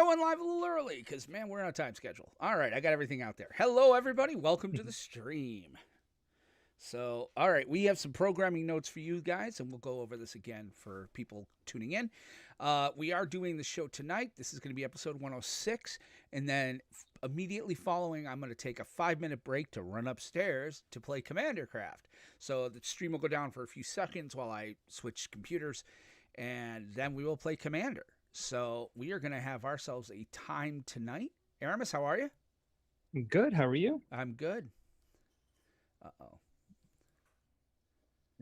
going live a little early because, man, we're on a time schedule. All right, I got everything out there. Hello, everybody. Welcome to the stream. So, all right, we have some programming notes for you guys, and we'll go over this again for people tuning in. We are doing the show tonight. This is going to be episode 106, and then immediately following, I'm going to take a 5-minute break to run upstairs to play Commander Craft. So the stream will go down for a few seconds while I switch computers, and then we will play Commander. So we are going to have ourselves a time tonight. Aramis, how are you? Good. How are you? I'm good. Uh-oh.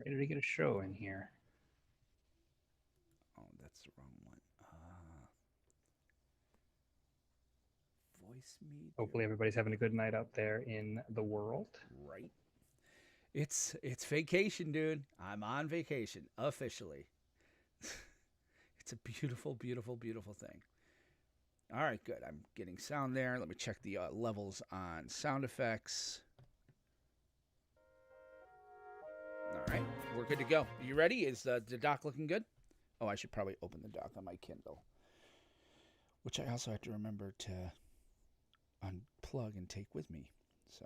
Ready to get a show in here. Oh, that's the wrong one. Voice me. Hopefully everybody's having a good night out there in the world. Right. It's vacation, dude. I'm on vacation, officially. It's a beautiful, beautiful, beautiful thing. All right, good. I'm getting sound there. Let me check the levels on sound effects. All right, we're good to go. You ready? Is the dock looking good? Oh, I should probably open the dock on my Kindle, which I also have to remember to unplug and take with me. So,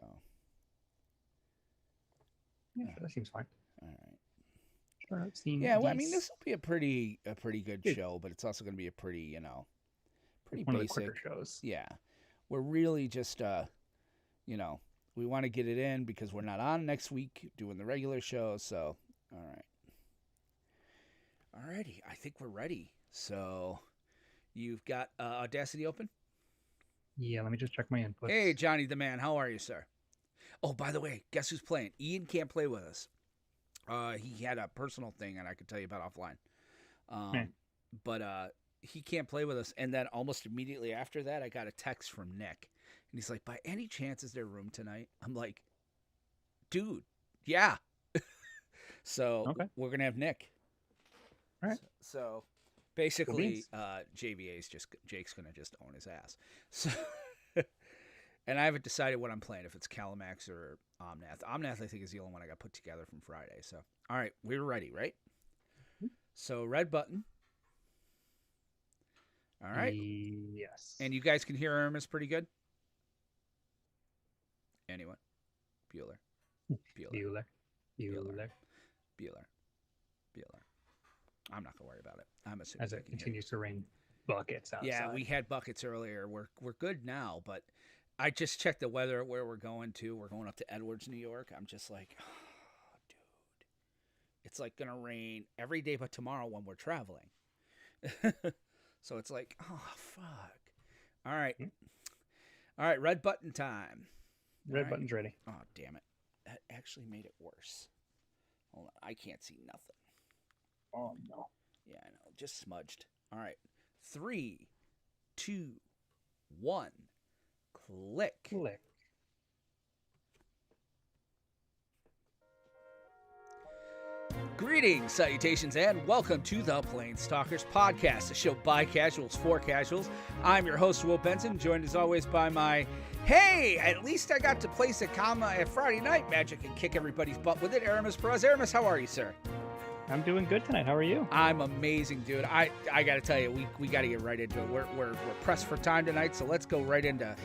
yeah, sure, that seems fine. All right. Sure, I've seen. Yeah, well, I mean, this will be a pretty good show, but it's also going to be a pretty, pretty one basic. Of the quicker shows. Yeah, we're really just, we want to get it in because we're not on next week doing the regular show. So, all right. Alrighty, I think we're ready. So, you've got Audacity open? Yeah, let me just check my inputs. Hey, Johnny the Man, how are you, sir? Oh, by the way, guess who's playing? Ian can't play with us. He had a personal thing, and I could tell you about offline. But he can't play with us. And then almost immediately after that, I got a text from Nick. And he's like, by any chance, is there room tonight? I'm like, dude, yeah. So we're going to have Nick. All right. So basically, Jake's going to just own his ass. So, and I haven't decided what I'm playing, if it's Calamax or Omnath. Omnath, I think, is the only one I got put together from Friday. So, all right, we're ready, right? Mm-hmm. So, red button. All right. Yes. And you guys can hear Aramis pretty good? Anyone? Bueller. I'm not gonna worry about it. I'm assuming as it continues to rain buckets outside. Yeah, we had buckets earlier. We're good now, but I just checked the weather where we're going to. We're going up to Edwards, New York. I'm just like, oh, dude, it's like gonna rain every day but tomorrow when we're traveling. So it's like, oh fuck. All right, all right. Red button time. Red button's ready. Oh damn it! That actually made it worse. Hold on, I can't see nothing. Oh, no. Yeah, I know. Just smudged. All right. 3, 2, 1. Click. Greetings, salutations, and welcome to the PlanesTalkers podcast, a show by casuals for casuals. I'm your host, Will Benson, joined as always by my, hey, at least I got to place a comma at Friday Night Magic and kick everybody's butt with it, Aramis Perez. Aramis, how are you, sir? I'm doing good tonight. How are you? I'm amazing, dude. I got to tell you, we got to get right into it. We're pressed for time tonight, so let's go right into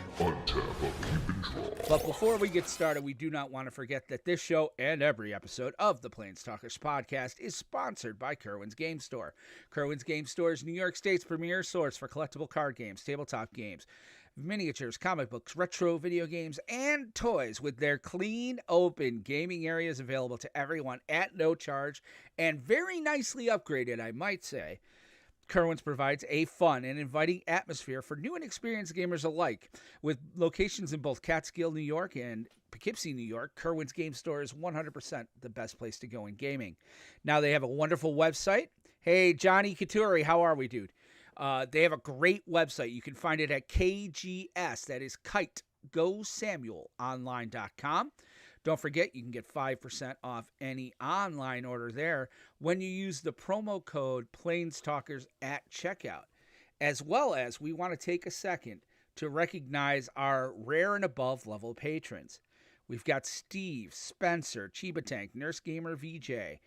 But before we get started, we do not want to forget that this show and every episode of the PlanesTalkers podcast is sponsored by Kerwin's Game Store. Kerwin's Game Store is New York State's premier source for collectible card games, tabletop games, miniatures, comic books, retro video games, and toys, with their clean, open gaming areas available to everyone at no charge and very nicely upgraded, I might say. Kerwin's provides a fun and inviting atmosphere for new and experienced gamers alike. With locations in both Catskill, New York and Poughkeepsie, New York, Kerwin's Game Store is 100% the best place to go in gaming. Now they have a wonderful website. Hey, Johnny Katuri, how are we, dude? They have a great website. You can find it at KGS, that is KiteGoSamuelOnline.com. Don't forget, you can get 5% off any online order there when you use the promo code PlanesTalkers at checkout. As well as, we want to take a second to recognize our rare and above level patrons. We've got Steve, Spencer, Chiba Tank, Nurse Gamer VJ,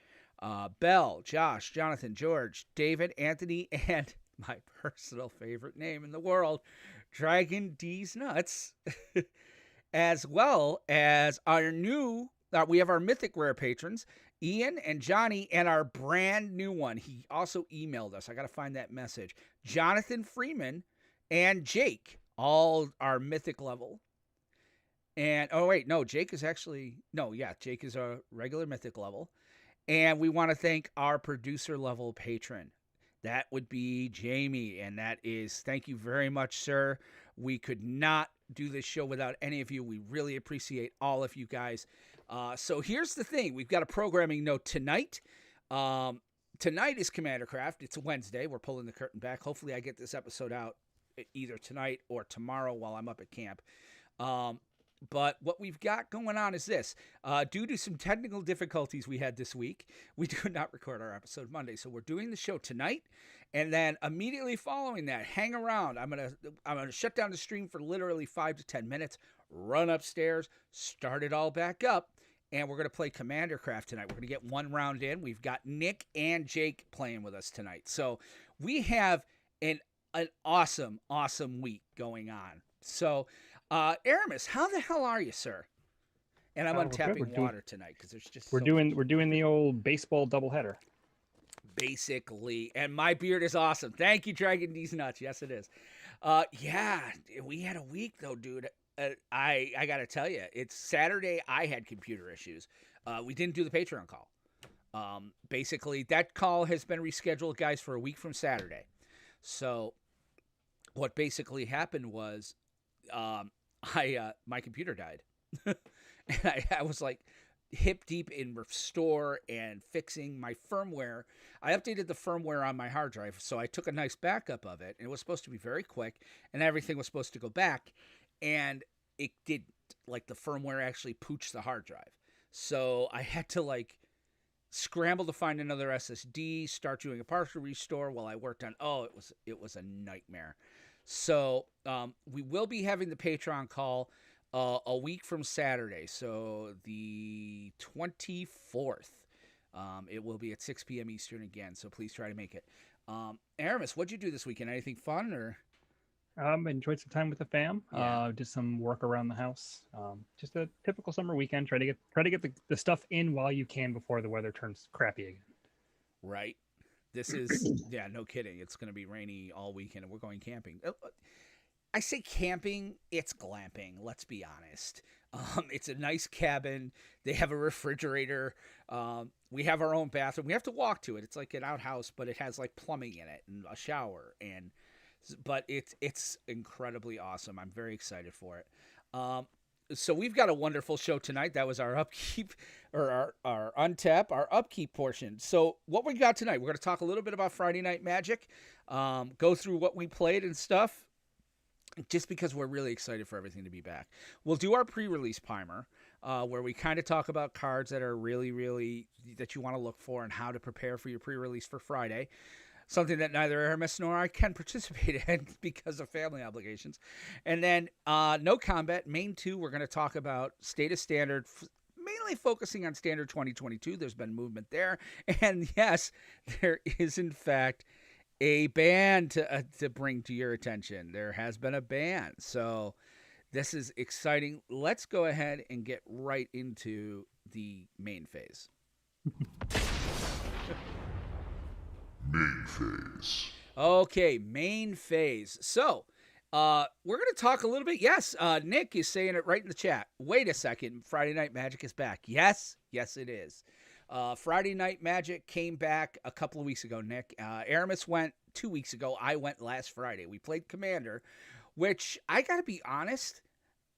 Bell, Josh, Jonathan, George, David, Anthony, and my personal favorite name in the world, Dragon D's Nuts, as well as our new, we have our Mythic Rare patrons, Ian and Johnny, and our brand new one. He also emailed us. I got to find that message. Jonathan Freeman and Jake, all are Mythic level. And, oh, wait, no, Jake is actually, no, yeah, Jake is a regular Mythic level. And we want to thank our producer level patron. That would be Jamie. And that is, thank you very much, sir. We could not do this show without any of you. We really appreciate all of you guys. So here's the thing. We've got a programming note tonight. Tonight is Commander Craft. It's a Wednesday. We're pulling the curtain back. Hopefully I get this episode out either tonight or tomorrow while I'm up at camp. But what we've got going on is this. Due to some technical difficulties we had this week, we do not record our episode Monday. So we're doing the show tonight. And then immediately following that, hang around. I'm gonna shut down the stream for literally 5 to 10 minutes, run upstairs, start it all back up. And we're going to play Commander Craft tonight. We're going to get one round in. We've got Nick and Jake playing with us tonight. So we have an awesome, awesome week going on. So, Aramis, how the hell are you, sir? And I'm untapping water tonight because there's just we're doing the old baseball doubleheader. Basically, and my beard is awesome. Thank you, Dragon D's Nuts. Yes, it is. Yeah, we had a week though, dude. I gotta tell you, it's Saturday. I had computer issues. We didn't do the Patreon call. Basically, that call has been rescheduled, guys, for a week from Saturday. So, what basically happened was, my computer died, and I was like hip deep in restore and fixing my firmware. I updated the firmware on my hard drive, so I took a nice backup of it, and it was supposed to be very quick, and everything was supposed to go back. And it didn't. Like, the firmware actually pooched the hard drive. So I had to, like, scramble to find another SSD, start doing a partial restore while I worked on... Oh, it was a nightmare. So we will be having the Patreon call a week from Saturday. So the 24th. It will be at 6 p.m. Eastern again. So please try to make it. Aramis, what'd you do this weekend? Anything fun or... Enjoyed some time with the fam. Yeah. Did some work around the house. Just a typical summer weekend. Try to get the stuff in while you can before the weather turns crappy again. Right. This is no kidding. It's going to be rainy all weekend, and we're going camping. I say camping, it's glamping. Let's be honest. It's a nice cabin. They have a refrigerator. We have our own bathroom. We have to walk to it. It's like an outhouse, but it has like plumbing in it and a shower but it's incredibly awesome. I'm very excited for it. So we've got a wonderful show tonight. That was our upkeep or our untap, our upkeep portion. So what we got tonight, we're going to talk a little bit about Friday Night Magic, go through what we played and stuff, just because we're really excited for everything to be back. We'll do our pre-release primer, where we kind of talk about cards that are really, really, that you want to look for and how to prepare for your pre-release for Friday. Something that neither Aramis nor I can participate in because of family obligations. And then No Combat, Main 2, we're going to talk about State of Standard, mainly focusing on Standard 2022. There's been movement there. And yes, there is, in fact, a ban to bring to your attention. There has been a ban. So this is exciting. Let's go ahead and get right into the main phase. Main phase. Okay, main phase. So, we're going to talk a little bit. Yes, Nick is saying it right in the chat. Wait a second. Friday Night Magic is back. Yes, it is. Friday Night Magic came back a couple of weeks ago, Nick. Aramis went 2 weeks ago. I went last Friday. We played Commander, which I got to be honest,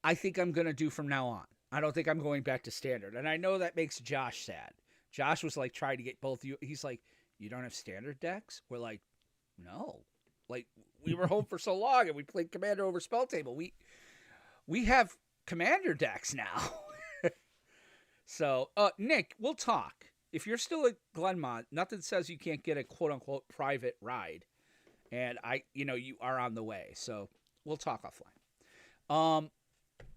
I think I'm going to do from now on. I don't think I'm going back to Standard. And I know that makes Josh sad. Josh was like trying to get both of you. He's like, you don't have Standard decks? We're like, no. Like, we were home for so long and we played Commander over Spell Table. We have Commander decks now. So, Nick, we'll talk. If you're still at Glenmont, nothing says you can't get a quote-unquote private ride. And you are on the way. So, we'll talk offline.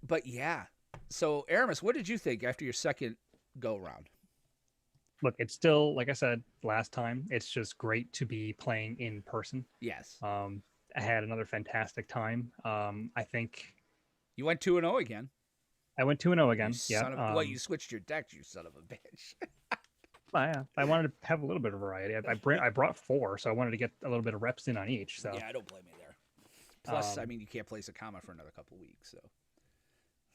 But yeah. So, Aramis, what did you think after your second go-round? look, it's still, like I said last time, it's just great to be playing in person. Yes. I had another fantastic time. I think You went 2-0 again. I went 2-0 You again. Yeah. son of well, you switched your deck, you son of a bitch. I wanted to have a little bit of variety. I brought 4, so I wanted to get a little bit of reps in on each. So Yeah, I don't blame you there. Plus, I mean, you can't place a comma for another couple weeks, so.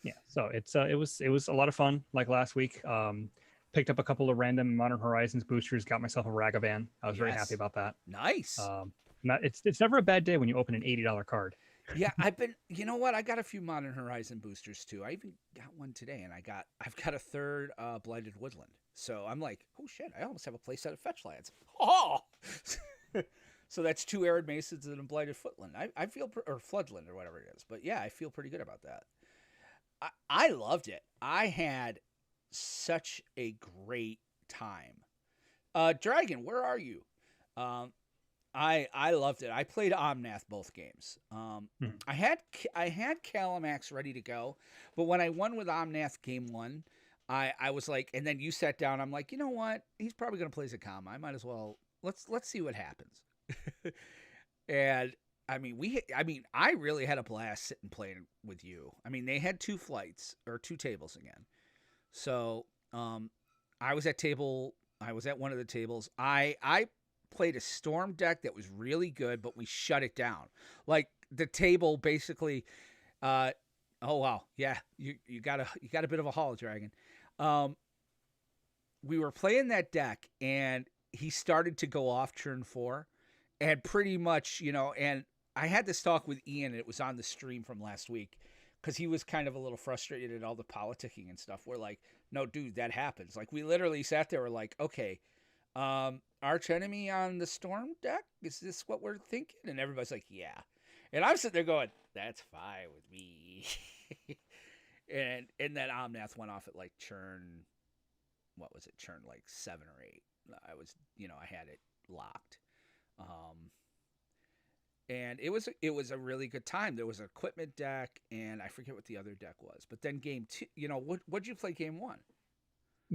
yeah, so it was a lot of fun. Like last week, picked up a couple of random Modern Horizons boosters. Got myself a Ragavan. I was very happy about that. Nice. It's never a bad day when you open an $80 card. Yeah, you know what? I got a few Modern Horizon boosters too. I even got one today, and I've got a third Blighted Woodland. So I'm like, oh shit, I almost have a playset of fetch lands. Oh, so that's 2 Arid Mesas and a Blighted Footland. I feel or Floodland or whatever it is. But yeah, I feel pretty good about that. I loved it. I had such a great time. Dragon, where are you? I loved it. I played Omnath both games. I had Calamax ready to go, but when I won with Omnath game 1, I was like, and then you sat down. I'm like, you know what? He's probably going to play Zakama. I might as well let's see what happens. And I mean, I really had a blast sitting playing with you. I mean, they had 2 flights or 2 tables again. So I was at one of the tables. I played a storm deck that was really good, but we shut it down. Like the table basically. Oh wow, yeah, you got a bit of a haul, Dragon. We were playing that deck, and he started to go off turn 4, and pretty much, and I had this talk with Ian, and it was on the stream from last week, because he was kind of a little frustrated at all the politicking and stuff. We're like, no, dude, that happens. Like, we literally sat there, we're like, okay, arch enemy on the storm deck? Is this what we're thinking? And everybody's like, yeah. And I'm sitting there going, that's fine with me. and then Omnath went off at like churn, what was it? Churn like 7 or 8. I was, I had it locked. And it was a really good time. There was an equipment deck, and I forget what the other deck was. But then game 2, what'd you play game 1?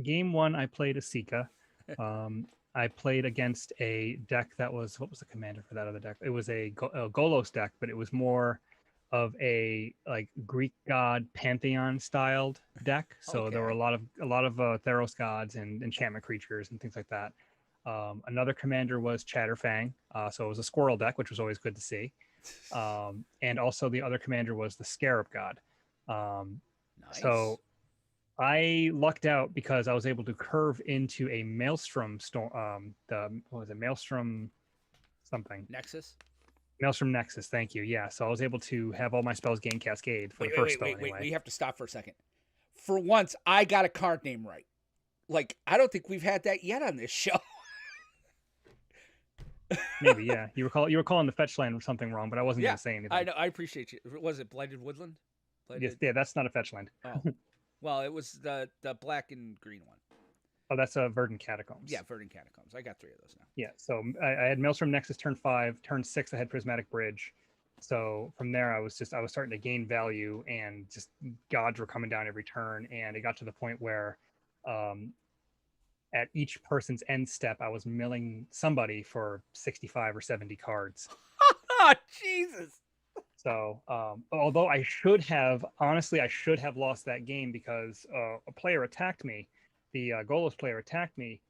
Game 1, I played a Sika. I played against a deck that was, what was the commander for that other deck? It was a Golos deck, but it was more of a like Greek god pantheon styled deck. So there were a lot of Theros gods and enchantment creatures and things like that. Another commander was Chatterfang, so it was a squirrel deck, which was always good to see. And also the other commander was the Scarab god. Nice. So I lucked out because I was able to curve into a Maelstrom storm. Maelstrom something? Nexus? Maelstrom Nexus, thank you. Yeah, so I was able to have all my spells gain Cascade for the first spell anyway. Wait, we have to stop for a second. For once, I got a card name right. Like, I don't think we've had that yet on this show. Maybe, yeah. You were calling the fetch land or something wrong, but I wasn't going to say anything. I know. I appreciate you. Was it Blighted Woodland? Yes, yeah, that's not a fetch land. Oh. Well, it was the black and green one. Oh, that's Verdant Catacombs. Yeah, Verdant Catacombs. I got 3 of those now. Yeah, so I had Maelstrom Nexus turn 5. Turn 6, I had Prismatic Bridge. So from there, I was starting to gain value, and just gods were coming down every turn. And it got to the point where at each person's end step, I was milling somebody for 65 or 70 cards. Oh, Jesus. So, although I should have lost that game because a player attacked me, the Golos player attacked me.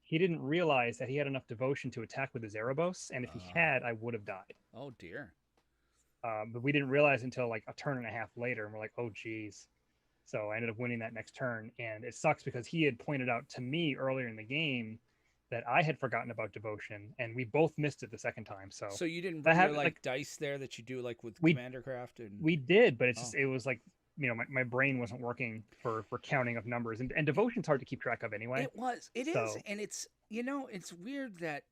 He didn't realize that he had enough devotion to attack with his Erebos, and if he had, I would have died. Oh, dear. But we didn't realize until like a turn and a half later, and we're like, oh, geez. So I ended up winning that next turn, and it sucks because he had pointed out to me earlier in the game that I had forgotten about devotion, and we both missed it the second time. So you didn't bring your dice there that you do like with Commander Craft? And we did, but it was like, my brain wasn't working for counting of numbers, and devotion's hard to keep track of anyway. It is, and it's it's weird that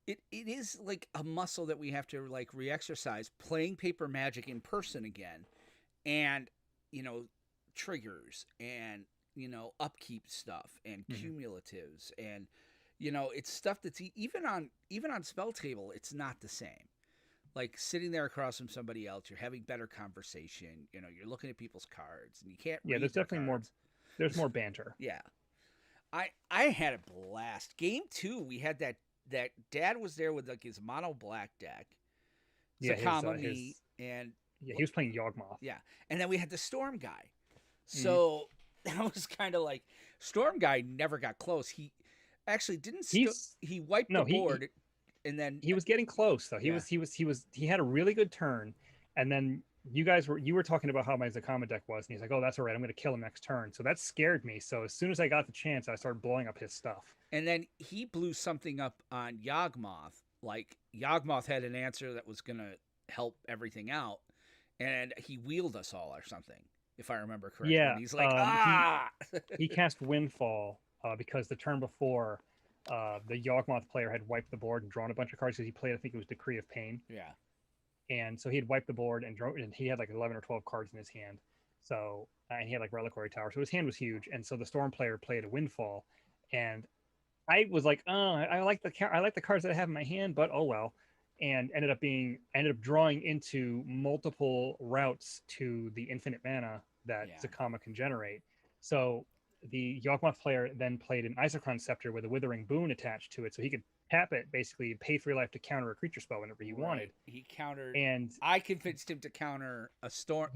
it is like a muscle that we have to like re-exercise, playing paper Magic in person again, and triggers and upkeep stuff and cumulatives and it's stuff that's even on spell table, it's not the same. Like sitting there across from somebody else, you're having better conversation, you're looking at people's cards and you can't read there's definitely cards. there's more banter. Yeah. I had a blast. Game 2, we had that Dad was there with like his mono black deck. Yeah, Zakama, and yeah, he was playing Yawgmoth. yeah, and then we had the Storm guy. Mhm. So that was kind of like Storm guy never got close. He actually didn't. He wiped No, the he- board, and then He was getting close though. Yeah. He had a really good turn, and then you were talking about how my Zakama deck was, and he's like, "Oh, that's all right. I'm going to kill him next turn." So that scared me. So as soon as I got the chance, I started blowing up his stuff. And then he blew something up on Yawgmoth. Like Yawgmoth had an answer that was gonna help everything out, and he wheeled us all or something, if I remember correctly. Yeah, And he's like, He cast Windfall because the turn before, the Yawgmoth player had wiped the board and drawn a bunch of cards because he played, I think it was Decree of Pain. Yeah. And so he had wiped the board and he had like 11 or 12 cards in his hand. So and he had like Reliquary Tower. So his hand was huge. And so the Storm player played a Windfall, and I was like, oh, I like the cards that I have in my hand, but oh well. And ended up drawing into multiple routes to the infinite mana that Yeah. Zakama can generate. So the Yawgmoth player then played an Isochron Scepter with a Withering Boon attached to it, so he could tap it, basically pay for your life to counter a creature spell whenever he wanted. He countered. And I convinced him to counter a storm.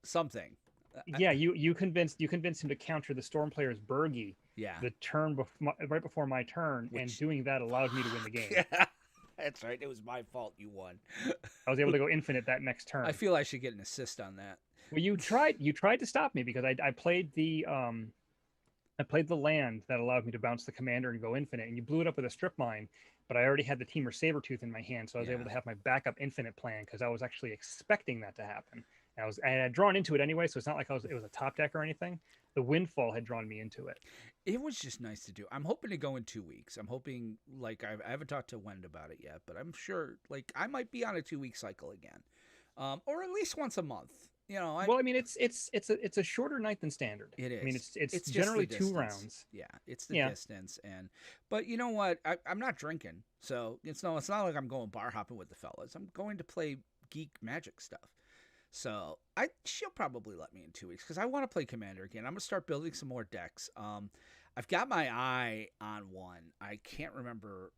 Something. Yeah, you convinced him to counter the Storm player's Burgie. Yeah. The turn right before my turn, and doing that allowed me to win the game. Yeah, that's right. It was my fault. You won. I was able to go infinite that next turn. I feel I should get an assist on that. Well, you tried to stop me because I played the land that allowed me to bounce the commander and go infinite, and you blew it up with a strip mine. But I already had the Teamer Sabertooth in my hand, so I was able to have my backup infinite plan because I was actually expecting that to happen. And I had drawn into it anyway, so it's not like it was a top deck or anything. The Windfall had drawn me into it. It was just nice to do. I'm hoping to go in 2 weeks. I'm hoping, like, I haven't talked to Wend about it yet, but I'm sure, like, I might be on a 2-week cycle again, or at least once a month. You know, it's a shorter night than standard. It is. I mean, it's just generally the 2 distance. rounds. Yeah, it's the distance, but you know what? I'm not drinking, so it's not like I'm going bar hopping with the fellas. I'm going to play geek Magic stuff. So she'll probably let me in 2 weeks because I want to play Commander again. I'm gonna start building some more decks. I've got my eye on one. I can't remember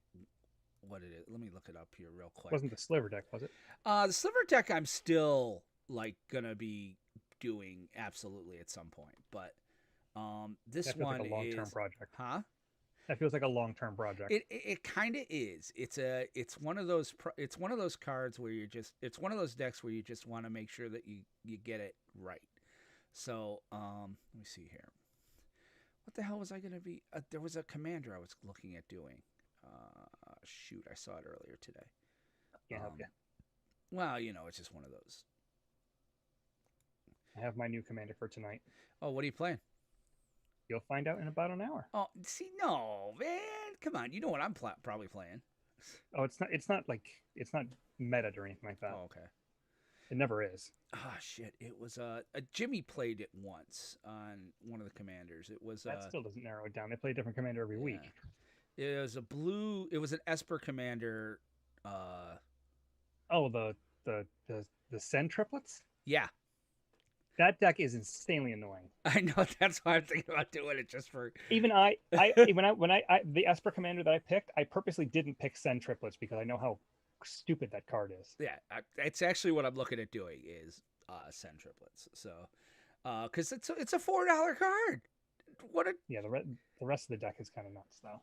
what it is. Let me look it up here real quick. It wasn't the Sliver deck, was it? The Sliver deck I'm still like gonna be doing absolutely at some point, but this that feels one like a long-term is project. Huh? That feels like a long-term project. It kind of is. It's one of those cards where it's one of those decks where you just want to make sure that you get it right. So let me see here. What the hell was I gonna be? There was a commander I was looking at doing. Shoot, I saw it earlier today. Can't help you. Well, it's just one of those. I have my new commander for tonight. Oh, what are you playing? You'll find out in about an hour. Oh, see, no, man, come on. You know what I'm probably playing. Oh, it's not meta or anything like that. Oh, okay. It never is. Ah, shit. It was Jimmy played it once on one of the commanders. It was that still doesn't narrow it down. They play a different commander every week. It was it was an Esper commander. Oh, the Sen triplets? Yeah. That deck is insanely annoying. I know, that's why I'm thinking about doing it just for even the Esper commander that I picked, I purposely didn't pick Sen triplets because I know how stupid that card is. Yeah, it's actually what I'm looking at doing is Sen triplets. So because it's a $4 card. The rest of the deck is kind of nuts though.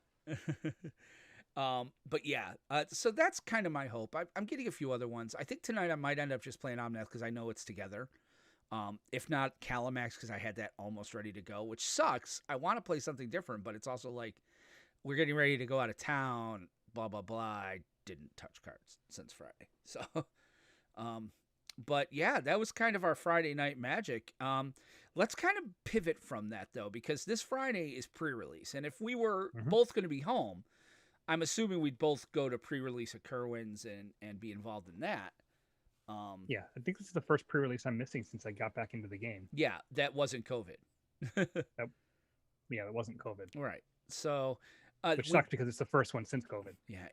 But yeah, so that's kind of my hope. I'm getting a few other ones. I think tonight I might end up just playing Omnath because I know it's together. If not Calamax, because I had that almost ready to go, which sucks. I want to play something different, but it's also like we're getting ready to go out of town, blah, blah, blah. I didn't touch cards since Friday. So, but yeah, that was kind of our Friday night Magic. Let's kind of pivot from that, though, because this Friday is pre-release. And if we were both going to be home, I'm assuming we'd both go to pre-release at Kerwin's and be involved in that. Yeah, I think this is the first pre-release I'm missing since I got back into the game. Yeah, that wasn't COVID. It wasn't COVID. Right. So, which sucks because it's the first one since COVID. Yeah,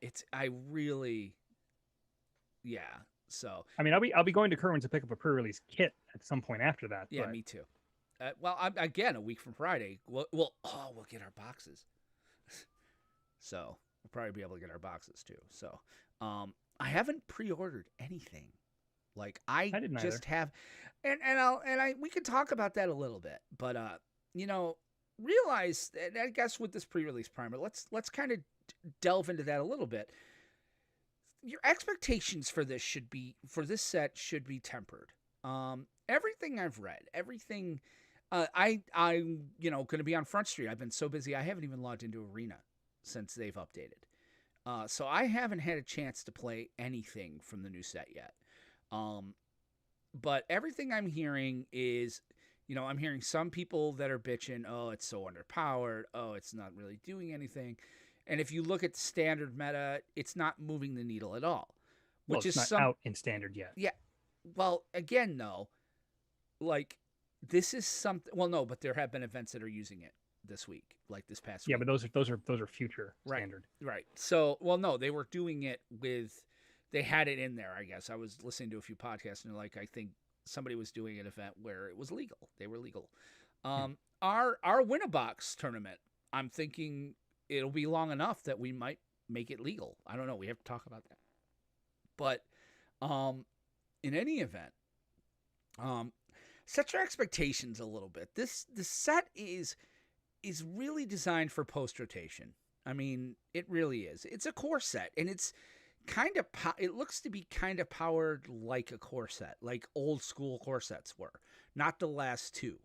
So I mean, I'll be going to Kerwin's to pick up a pre-release kit at some point after that. Yeah, but me too. well, again, a week from Friday, we'll get our boxes. So we'll probably be able to get our boxes too. So I haven't pre-ordered anything. Like I didn't just either. have, and we could talk about that a little bit, but realize, and I guess with this pre-release primer, let's kind of delve into that a little bit. Your expectations for this set should be tempered. Everything I've read, everything, I'm going to be on Front Street. I've been so busy I haven't even logged into Arena since they've updated. So I haven't had a chance to play anything from the new set yet. But everything I'm hearing is, I'm hearing some people that are bitching, oh, it's so underpowered. Oh, it's not really doing anything. And if you look at the standard meta, it's not moving the needle at all. Which is not out in standard yet. Yeah. Well, again, though, like this is something. Well, no, but there have been events that are using it this week, like this past week. Yeah, but those are future standard. Right. So, well, no, they were doing it with. They had it in there, I guess. I was listening to a few podcasts, and I think somebody was doing an event where it was legal. They were legal. Our Win-A-Box tournament, I'm thinking it'll be long enough that we might make it legal. I don't know. We have to talk about that. But in any event, set your expectations a little bit. The set is really designed for post-rotation. I mean, it really is. It's a core set, and it's kind of it looks to be kind of powered like a core set, like old school core sets were, not the last two.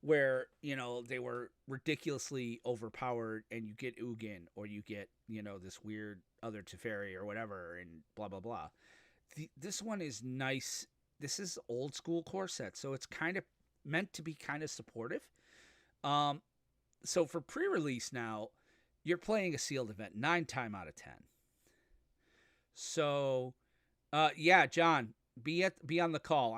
Where, they were ridiculously overpowered and you get Ugin or you get, this weird other Teferi or whatever and blah, blah, blah. This one is nice. This is old school core set, so it's kind of meant to be kind of supportive. So for pre-release now, you're playing a sealed event 9 times out of 10. So, yeah, John, be on the call.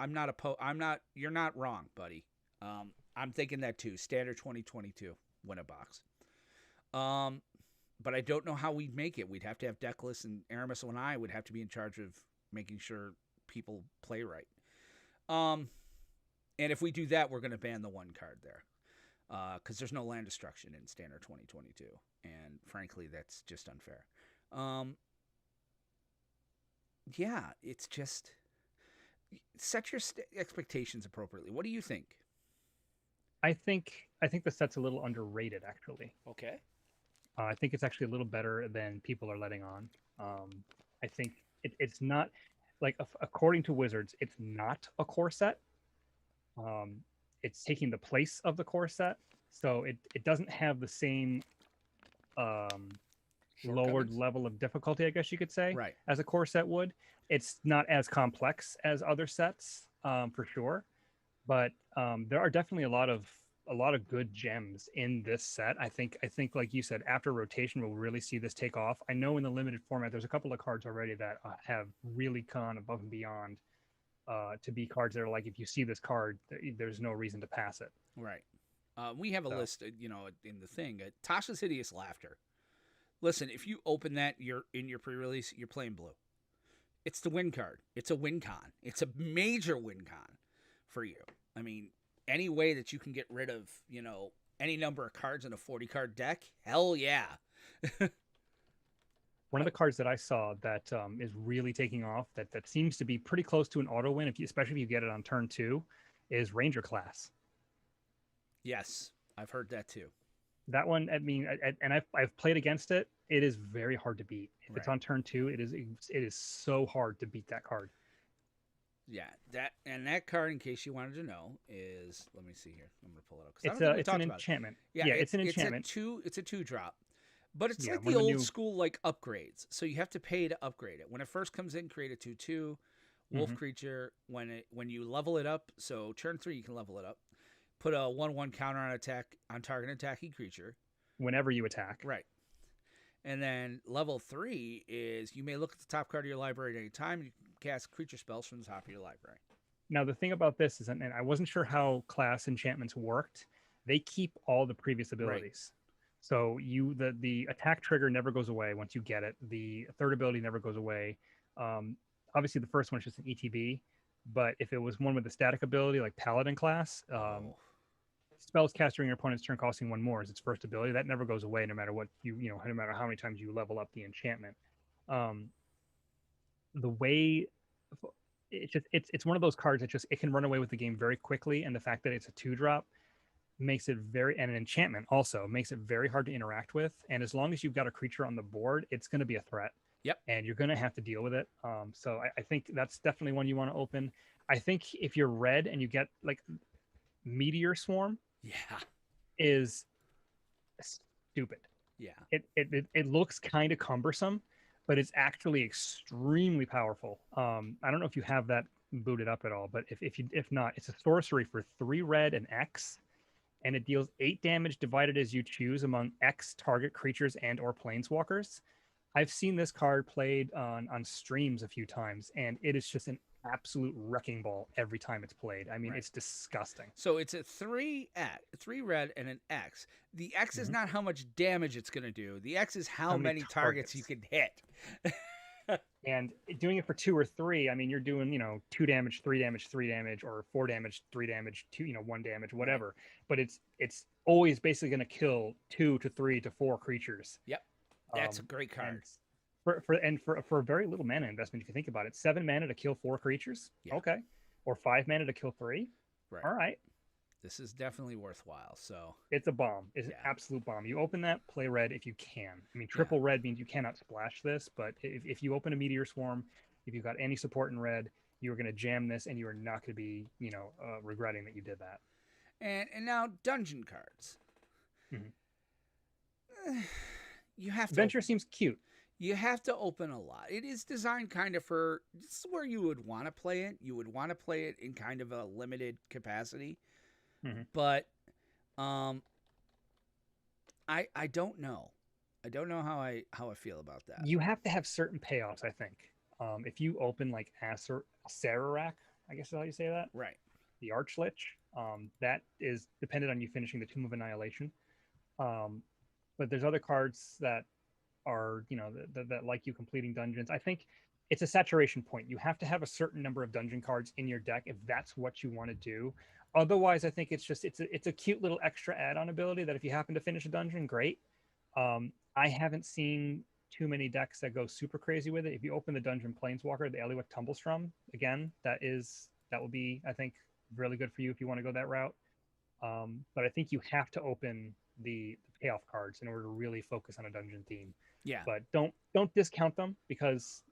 You're not wrong, buddy. I'm thinking that too. Standard 2022 Win-A-Box. But I don't know how we'd make it. We'd have to have Deckless and Aramis and I would have to be in charge of making sure people play right. And if we do that, we're going to ban the one card there. Because there's no land destruction in Standard 2022. And frankly, that's just unfair. Yeah, it's just set your expectations appropriately. What do you think? I think the set's a little underrated, actually. Okay. I think it's actually a little better than people are letting on. I think it's not, like, according to Wizards, it's not a core set. It's taking the place of the core set, so it doesn't have the same lowered level of difficulty, I guess you could say, right, as a core set would. It's not as complex as other sets, for sure. But there are definitely a lot of good gems in this set. I think like you said, after rotation, we'll really see this take off. I know in the limited format, there's a couple of cards already that have really gone above and beyond to be cards that are like, if you see this card, there's no reason to pass it. Right. We have a list, in the thing. Tasha's Hideous Laughter. Listen, if you open that, you're in your pre-release, you're playing blue. It's the win card. It's a win con. It's a major win con for you. I mean, any way that you can get rid of, any number of cards in a 40-card deck, hell yeah. One of the cards that I saw that is really taking off, that seems to be pretty close to an auto win, especially if you get it on turn 2, is Ranger Class. Yes, I've heard that too. That one, I mean, and I've played against it. It is very hard to beat. If it's on turn 2, it is so hard to beat that card. Yeah, that card, in case you wanted to know, is, let me see here. I'm gonna pull it up. It's an enchantment. Yeah, it's an enchantment. It's a 2-drop, but it's like the old school upgrades. So you have to pay to upgrade it. When it first comes in, create a 2/2 wolf creature. When you level it up, so turn 3 you can level it up. Put a 1/1 counter on target attacking creature. Whenever you attack. Right. And then level 3 is you may look at the top card of your library at any time and you can cast creature spells from the top of your library. Now, the thing about this is, and I wasn't sure how class enchantments worked, they keep all the previous abilities. Right. So the attack trigger never goes away once you get it. The third ability never goes away. Obviously, the first one is just an ETB. But if it was one with a static ability like Paladin class, Oh, spells cast during your opponent's turn costing one more is its first ability. That never goes away no matter what no matter how many times you level up the enchantment. Um, the way it's one of those cards that just it can run away with the game very quickly, and the fact that it's a 2-drop makes it very, and an enchantment also makes it very hard to interact with. And as long as you've got a creature on the board, it's going to be a threat. Yep. And you're going to have to deal with it. So I think that's definitely one you want to open. I think if you're red and you get like Meteor Swarm, yeah. is stupid. Yeah. It looks kind of cumbersome, but it's actually extremely powerful. I don't know if you have that booted up at all, but if not, it's a sorcery for 3 red and X, and it deals 8 damage divided as you choose among X target creatures and or planeswalkers. I've seen this card played on streams a few times, and it is just an absolute wrecking ball every time it's played. I mean, Right. it's disgusting. So it's a 3 red and an X. The X is not how much damage it's going to do. The X is how many targets you can hit. And doing it for 2 or 3, I mean, you're doing 2 damage, 3 damage, 3 damage, or 4 damage, 3 damage, 2 1 damage, whatever. Right. But it's always basically going to kill 2 to 3 to 4 creatures. Yep, that's a great card. For very little mana investment, if you think about it, 7 mana to kill 4 creatures. Yeah. Okay, or 5 mana to kill 3. Right. All right. This is definitely worthwhile. So it's a bomb. It's an absolute bomb. You open that, play red if you can. I mean, triple red means you cannot splash this, but if you open a Meteor Swarm, if you've got any support in red, you're going to jam this, and you are not going to be, regretting that you did that. And now dungeon cards. Mm-hmm. You have to. Venture seems cute. You have to open a lot. It is designed kind of for this is where you would want to play it. You would want to play it in kind of a limited capacity. Mm-hmm. But I don't know. I don't know how I feel about that. You have to have certain payoffs, I think. If you open like Sararak, I guess is how you say that. Right. The Archlich, that is dependent on you finishing the Tomb of Annihilation. But there's other cards that are, that like you completing dungeons. I think it's a saturation point. You have to have a certain number of dungeon cards in your deck if that's what you want to do. Otherwise, I think it's a cute little extra add-on ability that if you happen to finish a dungeon, great. I haven't seen too many decks that go super crazy with it. If you open the Dungeon Planeswalker, the Eliwick Tumblestrum, again, that will be, I think, really good for you if you want to go that route. But I think you have to open the payoff cards in order to really focus on a dungeon theme. Yeah. But don't discount them, because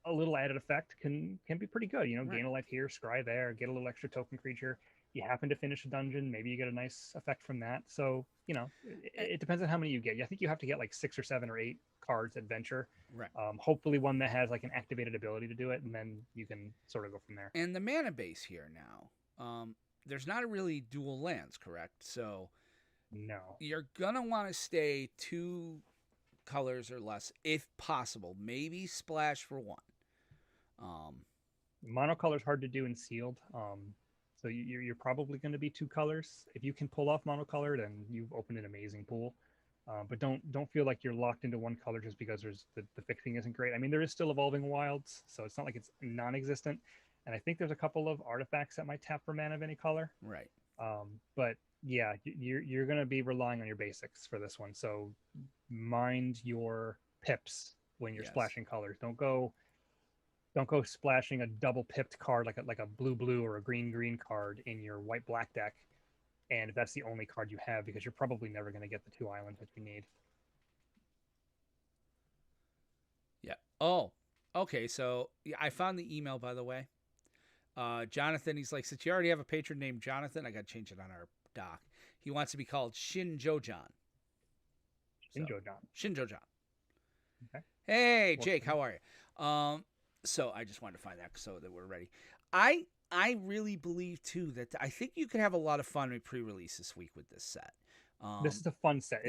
a little added effect can be pretty good. Right. Gain a life here, scry there, get a little extra token creature. You happen to finish a dungeon, maybe you get a nice effect from that. So, it depends on how many you get. I think you have to get like 6 or 7 or 8 cards at venture. Right. Hopefully one that has like an activated ability to do it, and then you can sort of go from there. And the mana base here now, there's not really dual lands, correct? So no. You're going to want to stay 2 colors or less if possible. Maybe splash for 1. Monocolor's hard to do in sealed. So you're probably going to be 2 colors. If you can pull off monocolor, then you've opened an amazing pool. But don't feel like you're locked into 1 color just because the fixing isn't great. I mean, there is still Evolving Wilds, so it's not like it's non-existent. And I think there's a couple of artifacts that might tap for mana of any color. Right. But yeah, you're going to be relying on your basics for this one. So mind your pips when you're splashing colors. Don't go splashing a double pipped card like a blue or a green card in your white-black deck, and if that's the only card you have, because you're probably never going to get the 2 islands that you need. Yeah. Oh, okay. So I found the email, by the way. Jonathan, he's like, since you already have a patron named Jonathan, I got to change it on our doc. He wants to be called Shinjojan. Shinjojan. Okay. Hey, Jake, how are you? So I just wanted to find that so that we're ready. I really believe too that I think you could have a lot of fun with pre-release this week with this set. This is a fun set.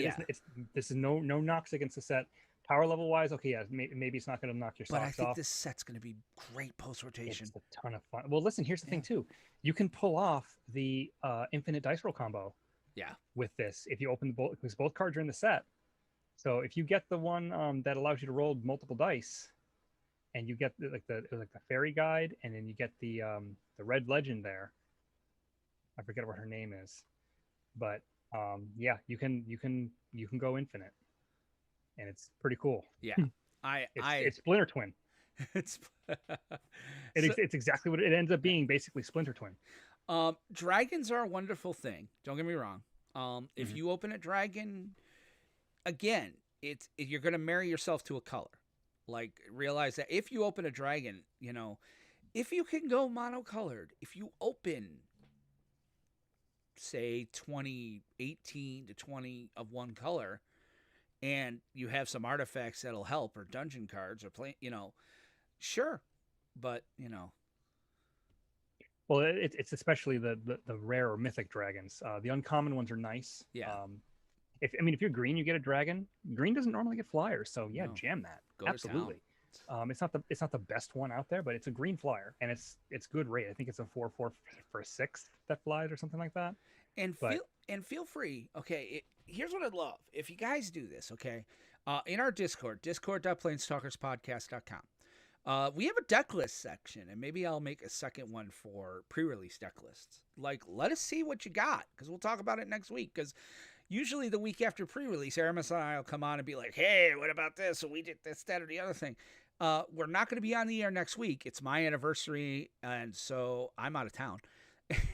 This is no knocks against the set. Power level wise, okay, yeah, maybe it's not going to knock your socks off. But I think this set's going to be great post rotation. It's a ton of fun. Well, listen, here's the thing too. You can pull off the infinite dice roll combo. Yeah. With this, if you open because both cards are in the set. So if you get the one that allows you to roll multiple dice, and you get the fairy guide, and then you get the red legend there. I forget what her name is, but yeah, you can go infinite, and it's pretty cool. Yeah. It's Splinter Twin. It's It's exactly what it ends up being, basically Splinter Twin. Dragons are a wonderful thing. Don't get me wrong. If you open a dragon, again, you're going to marry yourself to a color. Like, realize that if you open a dragon, if you can go monocolored, if you open, say, 18 to 20 of one color, and you have some artifacts that'll help, or dungeon cards, or sure, but well, it's especially the rare or mythic dragons. The uncommon ones are nice. Yeah. If you're green, you get a dragon. Green doesn't normally get flyers, so yeah, jam that. Go absolutely. It's not the best one out there, but it's a green flyer, and it's good rate. I think it's a 4/4 for a 6 that flies or something like that. And feel free. Okay, here's what I'd love if you guys do this. Okay, in our discord.planestalkerspodcast.com. We have a deck list section, and maybe I'll make a second one for pre-release deck lists. Like, let us see what you got, because we'll talk about it next week. Because usually the week after pre-release, Aramis and I will come on and be like, hey, what about this? So we did this, that, or the other thing. We're not going to be on the air next week. It's my anniversary, and so I'm out of town.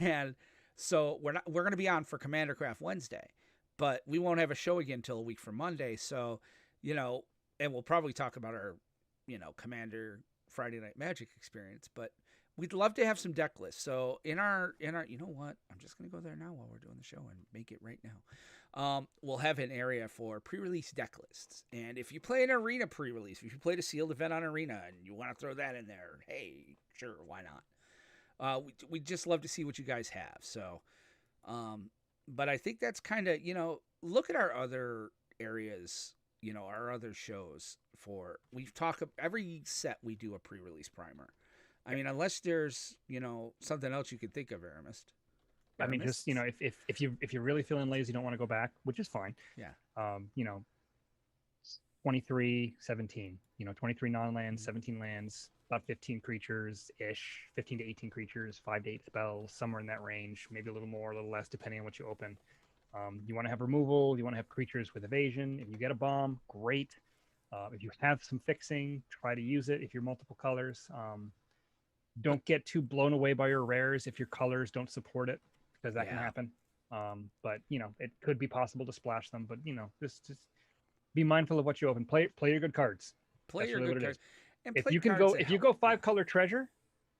And so we're going to be on for Commander Craft Wednesday. But we won't have a show again until a week from Monday. So, and we'll probably talk about our, Commander Friday Night Magic experience. But we'd love to have some deck lists. So in our, you know what? I'm just going to go there now while we're doing the show and make it right now. We'll have an area for pre-release deck lists. And if you play an arena pre-release, if you played a sealed event on arena and you want to throw that in there, hey, sure, why not? We just love to see what you guys have. So, but I think that's kind of, look at our other areas, our other shows every set we do a pre-release primer. I mean, unless there's, something else you could think of, Aramis. I mean, just, if you're really feeling lazy, you don't want to go back, which is fine. Yeah. 23-17, 23 non-lands, 17 lands, about 15 creatures-ish, 15 to 18 creatures, 5 to 8 spells, somewhere in that range, maybe a little more, a little less, depending on what you open. You want to have removal, you want to have creatures with evasion. If you get a bomb, great. If you have some fixing, try to use it if you're multiple colors. Don't get too blown away by your rares if your colors don't support it, because that can happen. But it could be possible to splash them. But just be mindful of what you open. Play your good cards. Play your good cards. And if you can go, if you go 5-color treasure,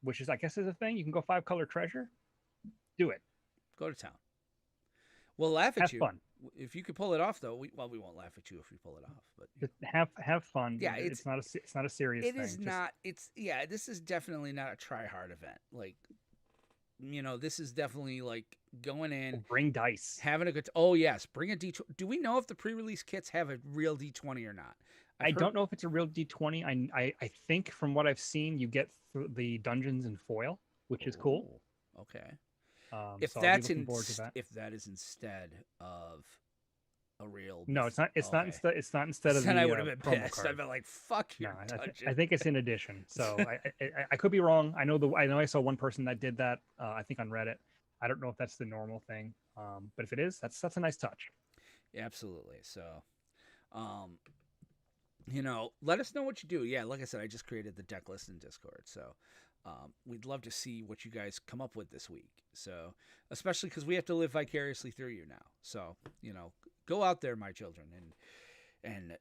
which is, I guess, is a thing, you can go 5-color treasure. Do it. Go to town. We'll laugh at you. Have fun. If you could pull it off, though, we won't laugh at you if we pull it off. But just have fun. Yeah, it's not a serious thing. It is not. This is definitely not a try hard event. Like, this is definitely like going in, bring dice, having a good. Oh yes, bring a D20. Do we know if the pre-release kits have a real D20 or not? I don't know if it's a real D20. I think from what I've seen, you get the dungeons in foil, which is cool. Okay. If so that is instead of a real, no, it's not. It's not instead. It's not instead of. Then I would have been pissed. Card. I'd been like, "Fuck you." No, I think it's in addition. So I could be wrong. I know I saw one person that did that. I think on Reddit. I don't know if that's the normal thing. But if it is, that's a nice touch. Yeah, absolutely. So, let us know what you do. Yeah, like I said, I just created the deck list in Discord. So. We'd love to see what you guys come up with this week. So, especially because we have to live vicariously through you now. So, go out there, my children, and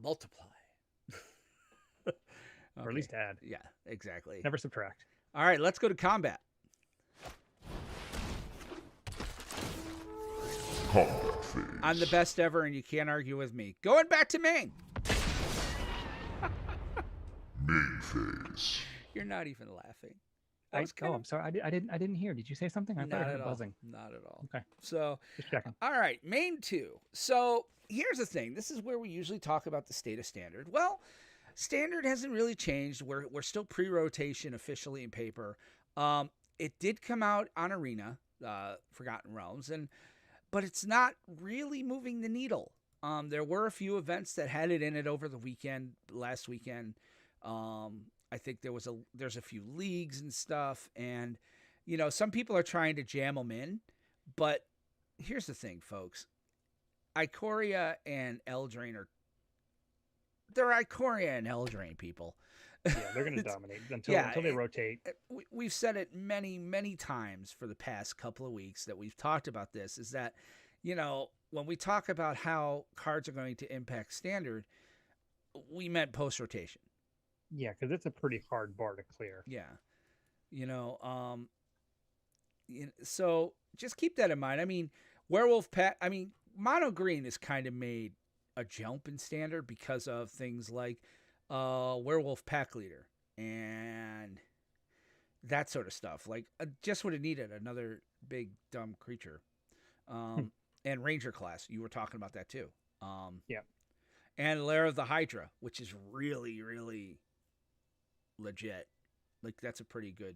multiply. Okay. Or at least add. Yeah, exactly. Never subtract. All right, let's go to combat. Combat phase. I'm the best ever, and you can't argue with me. Going back to Maine. Main phase. You're not even laughing. I'm sorry. I didn't hear. Did you say something? I thought I heard buzzing. Not at all. Okay. So, just checking. All right, Main 2. So here's the thing. This is where we usually talk about the state of Standard. Well, Standard hasn't really changed. We're still pre-rotation officially in paper. It did come out on Arena, Forgotten Realms, but it's not really moving the needle. There were a few events that had it in it over the last weekend. I think there's a few leagues and stuff, and some people are trying to jam them in, but here's the thing, folks. Ikoria and Eldraine they're Ikoria and Eldraine people. Yeah, they're going to dominate until they rotate. We've said it many, many times for the past couple of weeks that we've talked about this, is that, when we talk about how cards are going to impact Standard, we meant post-rotation. Yeah, because it's a pretty hard bar to clear. Yeah. So just keep that in mind. I mean, Mono Green has kind of made a jump in Standard because of things like Werewolf Pack Leader and that sort of stuff. Like, just would have needed another big dumb creature. And Ranger class, you were talking about that too. Yeah. And Lair of the Hydra, which is really, really legit. Like, that's a pretty good.